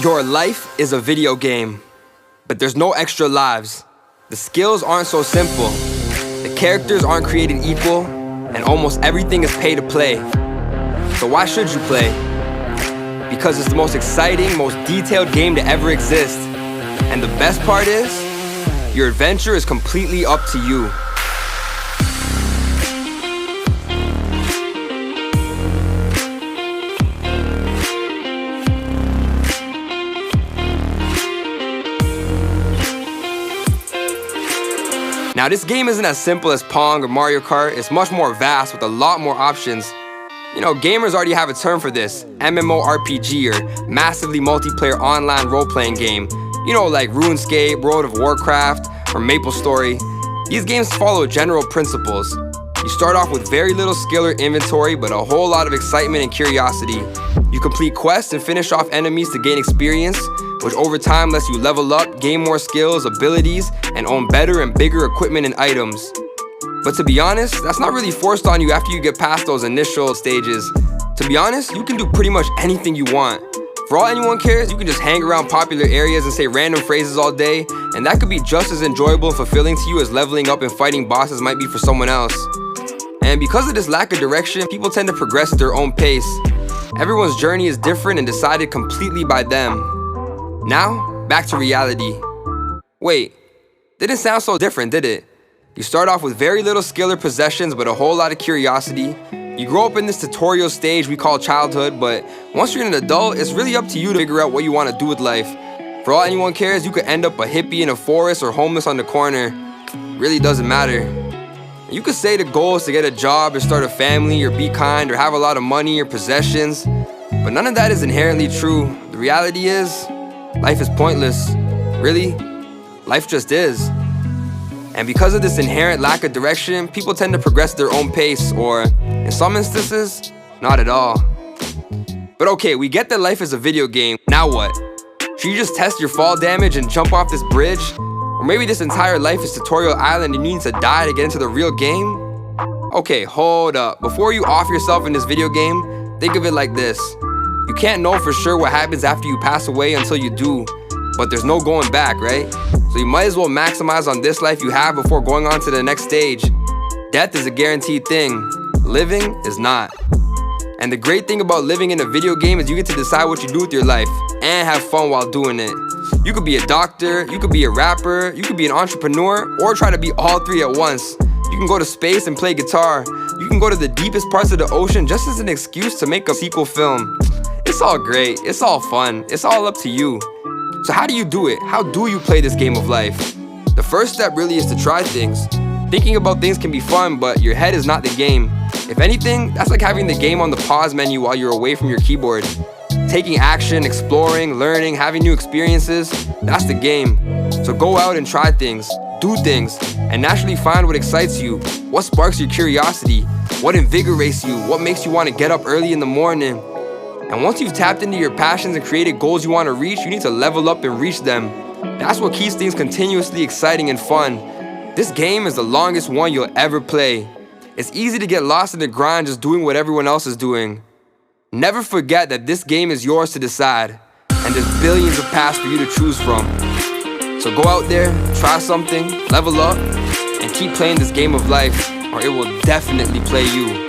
Your life is a video game, but there's no extra lives. The skills aren't so simple. The characters aren't created equal, and almost everything is pay to play. So why should you play? Because it's the most exciting, most detailed game to ever exist. And the best part is, your adventure is completely up to you. Now, this game isn't as simple as Pong or Mario Kart. It's much more vast with a lot more options. You know, gamers already have a term for this, MMORPG, or massively multiplayer online role-playing game. You know, like RuneScape, World of Warcraft, or MapleStory. These games follow general principles. You start off with very little skill or inventory, but a whole lot of excitement and curiosity. You complete quests and finish off enemies to gain experience, which over time lets you level up, gain more skills, abilities, and own better and bigger equipment and items. But to be honest, that's not really forced on you after you get past those initial stages. To be honest, you can do pretty much anything you want. For all anyone cares, you can just hang around popular areas and say random phrases all day, and that could be just as enjoyable and fulfilling to you as leveling up and fighting bosses might be for someone else. And because of this lack of direction, people tend to progress at their own pace. Everyone's journey is different and decided completely by them. Now, back to reality. Wait, didn't sound so different, did it? You start off with very little skill or possessions, but a whole lot of curiosity. You grow up in this tutorial stage we call childhood, but once you're an adult, it's really up to you to figure out what you want to do with life. For all anyone cares, you could end up a hippie in a forest or homeless on the corner. It really doesn't matter. You could say the goal is to get a job or start a family or be kind or have a lot of money or possessions, but none of that is inherently true. The reality is, life is pointless. Really, life just is. And because of this inherent lack of direction, people tend to progress at their own pace, or in some instances, not at all. But okay, we get that life is a video game. Now what? Should you just test your fall damage and jump off this bridge? Or maybe this entire life is Tutorial Island and you need to die to get into the real game? Okay, hold up. Before you off yourself in this video game, think of it like this. You can't know for sure what happens after you pass away until you do, but there's no going back, right? So you might as well maximize on this life you have before going on to the next stage. Death is a guaranteed thing. Living is not. And the great thing about living in a video game is you get to decide what you do with your life and have fun while doing it. You could be a doctor, you could be a rapper, you could be an entrepreneur, or try to be all three at once. You can go to space and play guitar. You can go to the deepest parts of the ocean just as an excuse to make a sequel film. It's all great, it's all fun, it's all up to you. So how do you do it? How do you play this game of life? The first step really is to try things. Thinking about things can be fun, but your head is not the game. If anything, that's like having the game on the pause menu while you're away from your keyboard. Taking action, exploring, learning, having new experiences, that's the game. So go out and try things, do things, and naturally find what excites you, what sparks your curiosity, what invigorates you, what makes you want to get up early in the morning. And once you've tapped into your passions and created goals you want to reach, you need to level up and reach them. That's what keeps things continuously exciting and fun. This game is the longest one you'll ever play. It's easy to get lost in the grind just doing what everyone else is doing. Never forget that this game is yours to decide, and there's billions of paths for you to choose from. So go out there, try something, level up, and keep playing this game of life, or it will definitely play you.